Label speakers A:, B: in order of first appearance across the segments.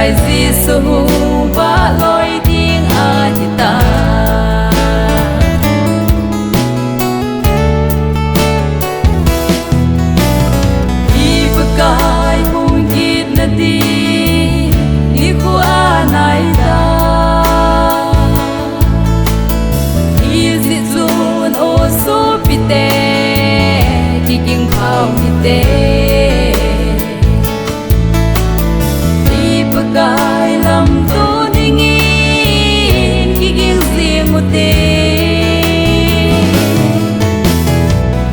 A: Bagai Giêsu và lối tiếng Anita. I bagai hung git na di ni ko anay da. I zizun o so pite kiking pao pite. Bagai lam tu ningin kiking riêng một tên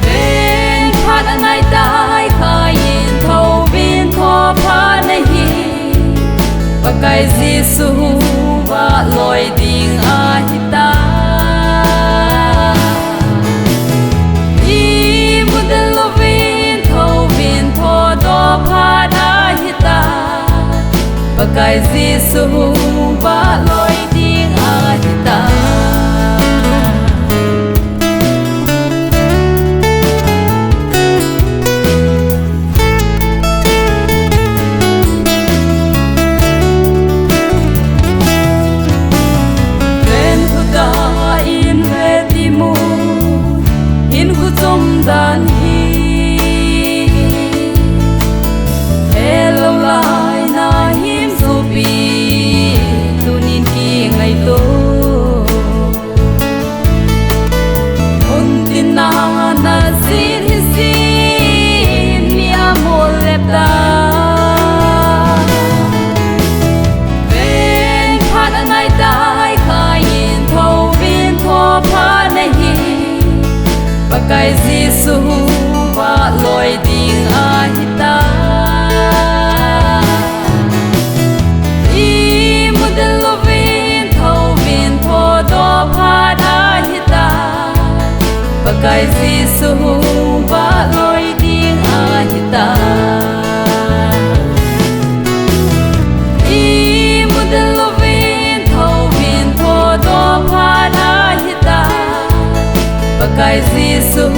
A: bên phát anh ai tai khai nhìn thâu viên thọ phá này Bagai Giêsu và lối tiếng Anita. I muốn đến lo viên thâu viên thọ đó phá Anita. Bagai Giêsu và lối tiếng Anita. Bên khu ta in về đi mù in khu trong đàn hi hello lại na him bi tunin ki ngai to un tin na na sin sin mi amor lepta ben phat anai dai khai in thâu viên tho pha nei Bagai Giêsu và lối tiếng Anita. Bagai Giêsu và lối tiếng Anita. I muốn đến lo viên thâu viên thọ đó phá Anita. Bagai Giêsu